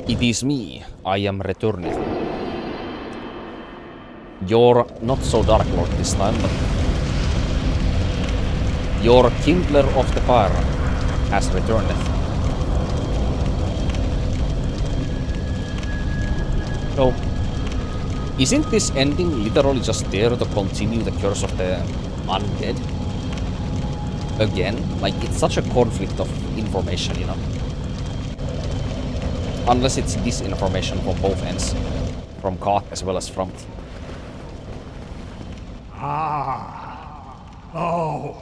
It is me, I am returning. You're not so Dark Lord this time, but your Kindler of the Fire has returned. So, isn't this ending literally just there to continue the curse of the undead? Again, like, it's such a conflict of information, you know? Unless it's disinformation from both ends. From Koth as well as from... Oh.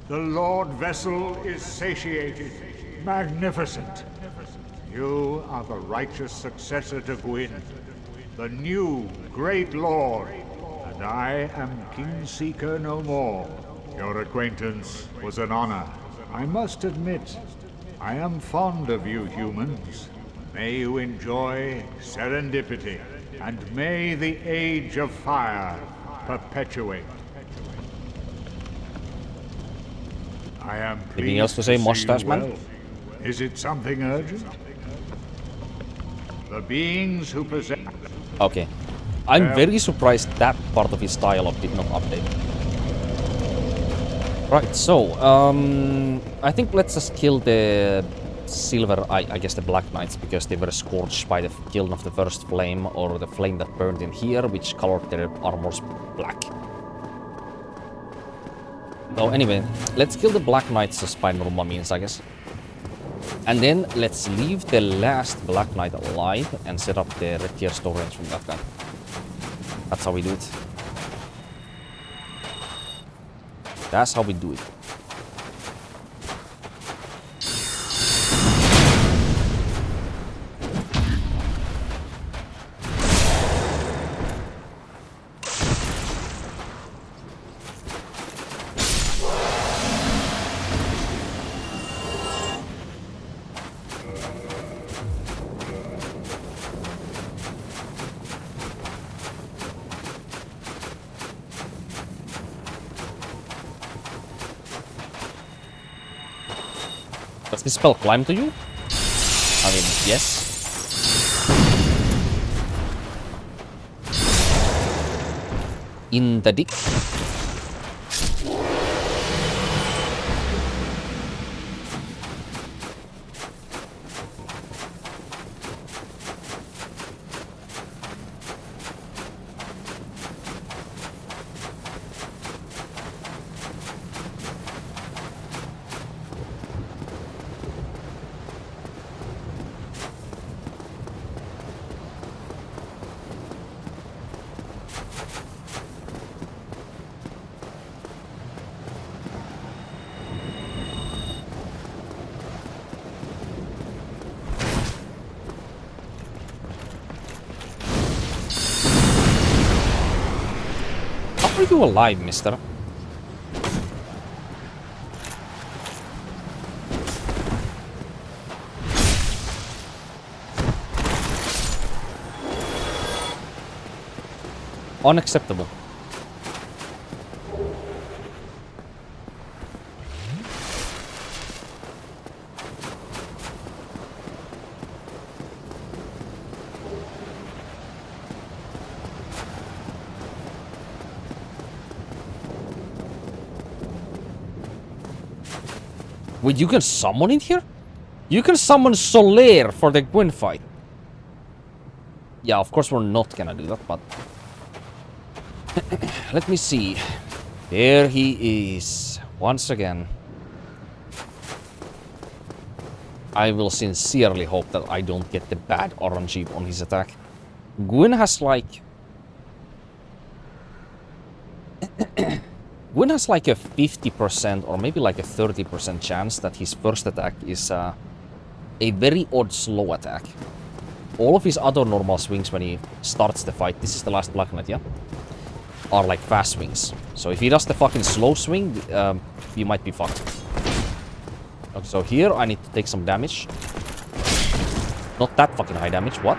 The Lord Vessel is satiated. Magnificent. You are the righteous successor to Gwyn, the new great lord, and I am Kingseeker no more. Your acquaintance was an honor. I must admit, I am fond of you humans. May you enjoy serendipity, and may the Age of Fire perpetuate. I am pleased Anything else to say, Mustache Man? well. Is it something urgent? The beings who possess... Okay. I'm very surprised that part of his dialogue did not update. Right, so, I think let's just kill the silver, I guess the Black Knights, because they were scorched by the kiln of the first flame, or the flame that burned in here, which colored their armors black. So anyway, let's kill the Black Knights just by normal means, I guess. And then let's leave the last Black Knight alive and set up the red tier storage from that guy. That's how we do it. That's how we do it. Does this spell climb to you? I mean, yes. In the dick. How are you alive, mister? Unacceptable. Wait, you can summon it here? You can summon Solaire for the Gwyn fight. Yeah, of course we're not gonna do that, but... Let me see. There he is. Once again. I will sincerely hope that I don't get the bad RNG on his attack. Gwyn has like... Gwyn has like a 50% or maybe like a 30% chance that his first attack is a very odd slow attack. All of his other normal swings when he starts the fight, this is the last Black Knight, yeah? Are like fast swings. So if he does the fucking slow swing, you might be fucked. Okay, so here I need to take some damage. Not that fucking high damage, what?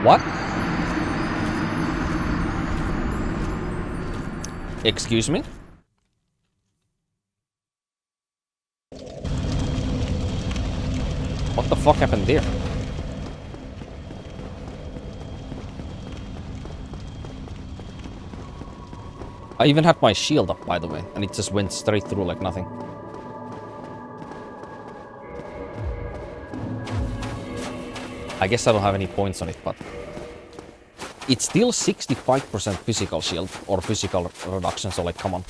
What? Excuse me? What the fuck? fuck happened there? I even had my shield up, by the way, and it just went straight through like nothing. I guess I don't have any points on it, but... It's still 65% physical shield, or physical reduction, so like, come on.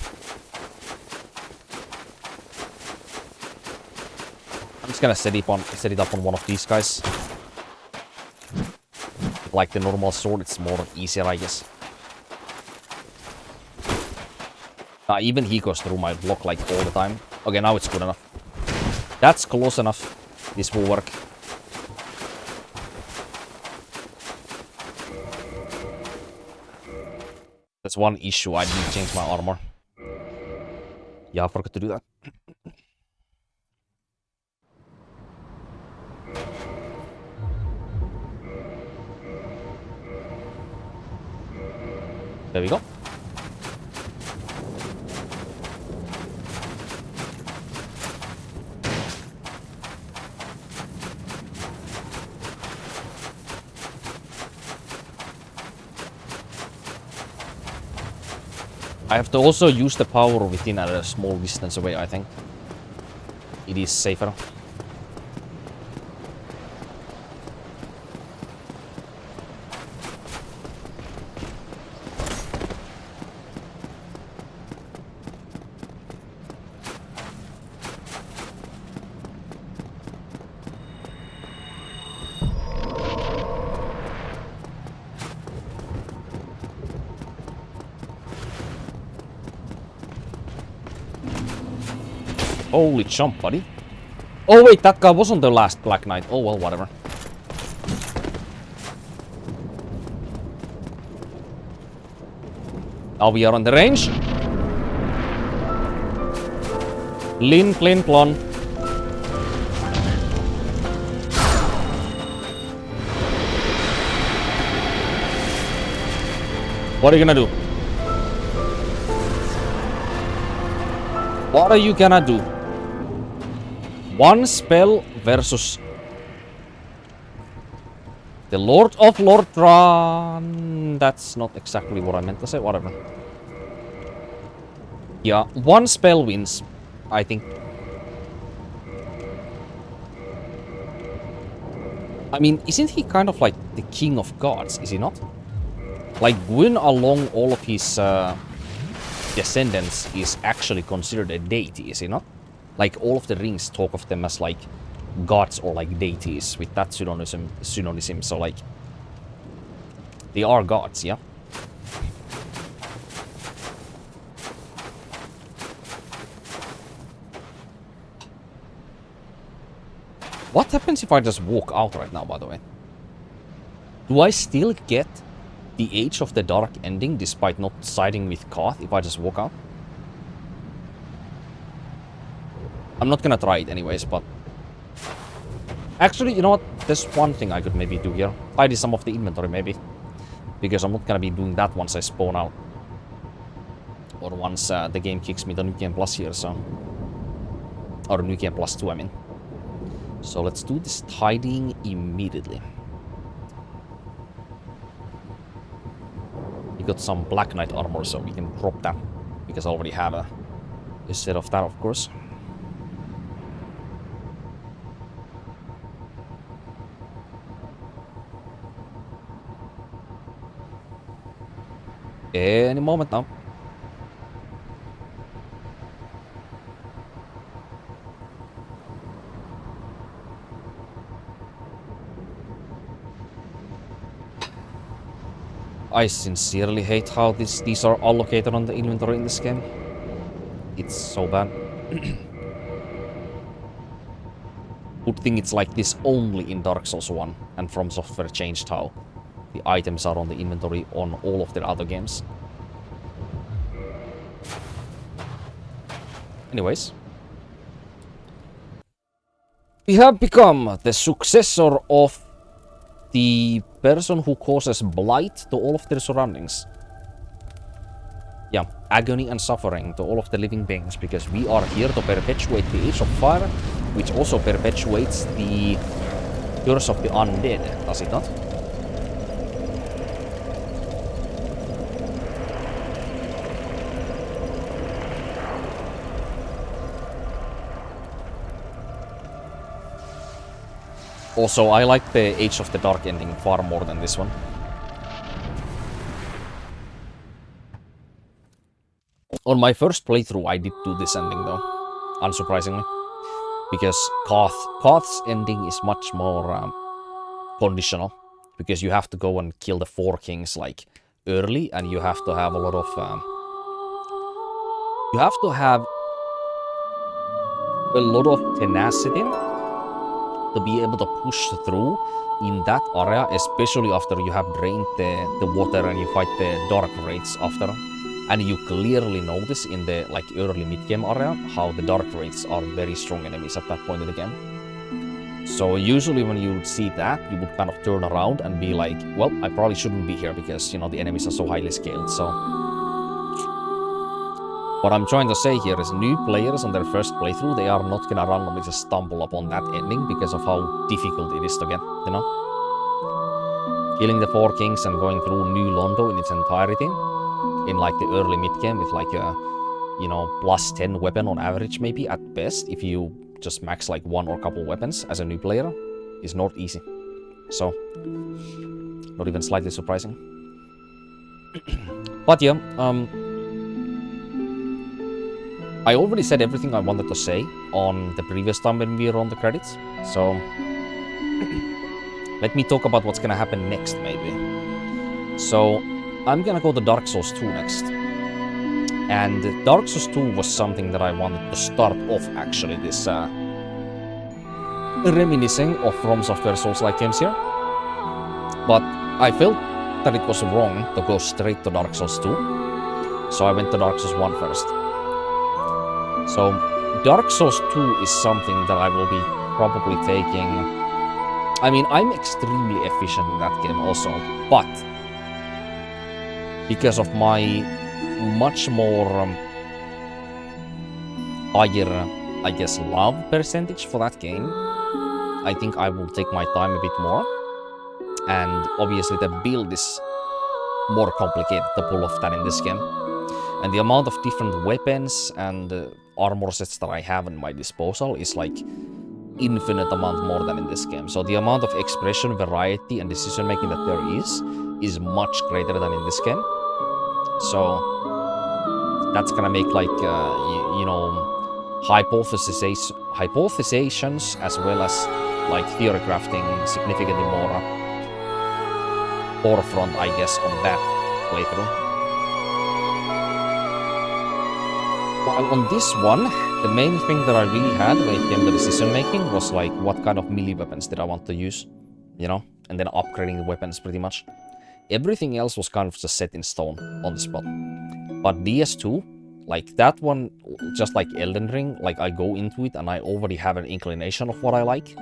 I'm just gonna set it up on one of these guys. Like the normal sword, it's more easier, I guess. Even he goes through my block like all the time. Okay, now it's good enough. That's close enough. This will work. That's one issue. I didn't change my armor. Yeah, I forgot to do that. There we go. I have to also use the power within at a small distance away, I think. It is safer. Holy jump, buddy. Oh wait, that guy wasn't the last Black Knight. Oh well, whatever. Now we are on the range. Lin, plin, plon. What are you gonna do? What are you gonna do? One spell versus the Lord of Lordran. That's not exactly what I meant to say. Whatever. Yeah, one spell wins, I think. I mean, isn't he kind of like the king of gods, is he not? Like, Gwyn along all of his descendants is actually considered a deity, is he not? Like, all of the rings talk of them as, like, gods or, like, deities with that synonym, so, like, they are gods, yeah? What happens if I just walk out right now, by the way? Do I still get the Age of the Dark ending despite not siding with Koth if I just walk out? I'm not gonna try it anyways, but... Actually, you know what? There's one thing I could maybe do here. Tidy some of the inventory, maybe. Because I'm not gonna be doing that once I spawn out. Or once the game kicks me the New Game Plus here, so... Or New Game Plus 2, I mean. So let's do this tidying immediately. We got some Black Knight armor, so we can drop that. Because I already have a set of that, of course. Any moment now. I sincerely hate how these are allocated on the inventory in this game. It's so bad. Good thing it's like this only in Dark Souls 1, and FromSoftware changed how the items are on the inventory on all of their other games. Anyways. We have become the successor of the person who causes blight to all of their surroundings. Yeah, agony and suffering to all of the living beings, because we are here to perpetuate the Age of Fire, which also perpetuates the Curse of the Undead, does it not? Also, I like the Age of the Dark ending far more than this one. On my first playthrough, I did do this ending though, unsurprisingly. Because Koth's ending is much more conditional. Because you have to go and kill the 4 kings like early, and you have to have a lot of... you have to have a lot of tenacity to be able to push through in that area, especially after you have drained the water and you fight the dark wraiths after. And you clearly notice in the like early mid-game area how the dark wraiths are very strong enemies at that point in the game. So usually when you would see that, you would kind of turn around and be like, well, I probably shouldn't be here because, you know, the enemies are so highly scaled. So what I'm trying to say here is new players on their first playthrough, they are not gonna randomly just stumble upon that ending because of how difficult it is to get, you know? Killing the 4 kings and going through New Londo in its entirety in like the early mid-game with like a, you know, plus 10 weapon on average maybe at best, if you just max like 1 or couple weapons as a new player, is not easy. So, not even slightly surprising. But yeah, I already said everything I wanted to say on the previous time when we were on the credits, so let me talk about what's gonna happen next, maybe. So, I'm gonna go to Dark Souls 2 next. And Dark Souls 2 was something that I wanted to start off, actually, this reminiscing of FromSoftware Soulslike games here. But I felt that it was wrong to go straight to Dark Souls 2, so I went to Dark Souls 1 first. So, Dark Souls 2 is something that I will be probably taking... I mean, I'm extremely efficient in that game also, but because of my much more higher, I guess, love percentage for that game, I think I will take my time a bit more. And obviously the build is more complicated to pull off than in this game. And the amount of different weapons and armor sets that I have at my disposal is like infinite amount more than in this game. So the amount of expression, variety, and decision making that there is much greater than in this game. So that's gonna make like you know, hypothesizations as well as like theory crafting significantly more forefront, I guess, on that playthrough. While on this one, the main thing that I really had when it came to decision making was like what kind of melee weapons did I want to use, you know, and then upgrading the weapons pretty much. Everything else was kind of just set in stone on the spot. But DS2, like that one, just like Elden Ring, like I go into it and I already have an inclination of what I like,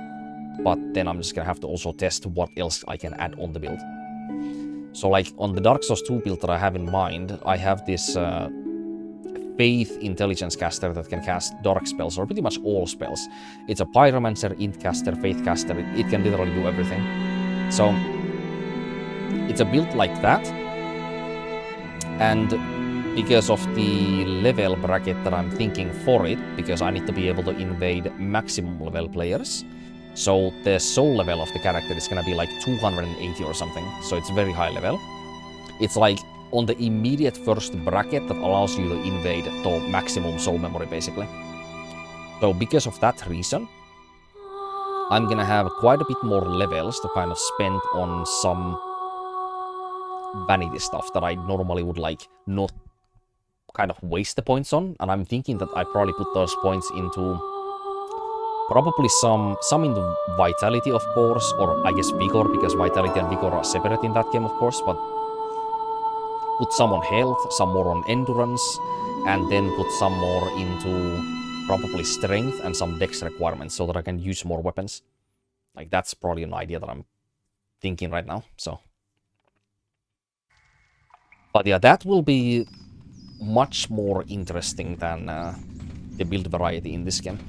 but then I'm just gonna have to also test what else I can add on the build. So like on the Dark Souls 2 build that I have in mind, I have this Faith Intelligence caster that can cast dark spells, or pretty much all spells. It's a Pyromancer, Int caster, Faith caster, it can literally do everything. So it's a build like that, and because of the level bracket that I'm thinking for it, because I need to be able to invade maximum level players, so the soul level of the character is gonna be like 280 or something, so it's very high level. It's like on the immediate first bracket that allows you to invade the maximum soul memory, basically. So because of that reason, I'm gonna have quite a bit more levels to kind of spend on some vanity stuff that I normally would like not kind of waste the points on, and I'm thinking that I probably put those points into probably some into vitality, of course, or I guess vigor, because vitality and vigor are separate in that game, of course, but put some on health, some more on endurance, and then put some more into probably strength and some dex requirements so that I can use more weapons. Like, that's probably an idea that I'm thinking right now, so. But yeah, that will be much more interesting than the build variety in this game.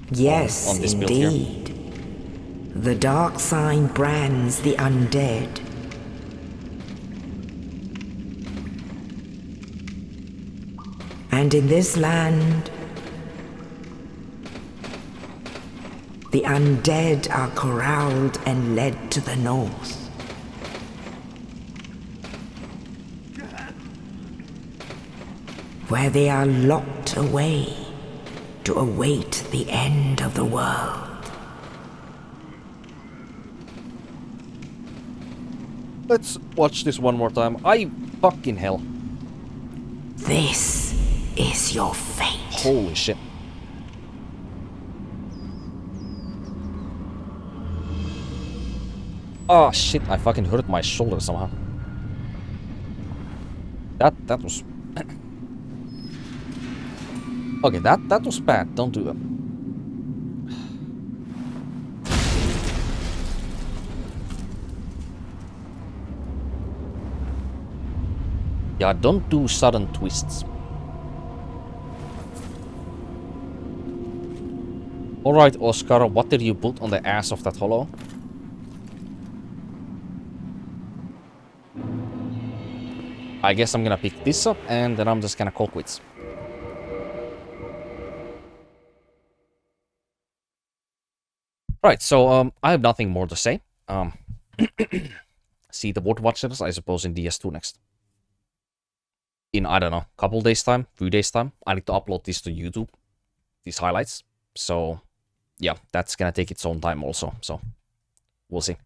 Yes, on this build here. indeed. The dark sign brands the undead. And in this land, the undead are corralled and led to the north. Where they are locked away to await the end of the world. Let's watch this one more time. I fucking hell. This is your fate. Holy shit. Oh shit, I fucking hurt my shoulder somehow. That was... Okay, that was bad. Don't do that. Yeah, don't do sudden twists. Alright, Oscar, what did you put on the ass of that hollow? I guess I'm gonna pick this up, and then I'm just gonna call quits. Right, so, I have nothing more to say. See the Wood Watchers, I suppose, in DS2 next. In, I don't know, couple days time, few days time. I need to upload this to YouTube, these highlights. So, yeah, that's gonna take its own time also, so we'll see.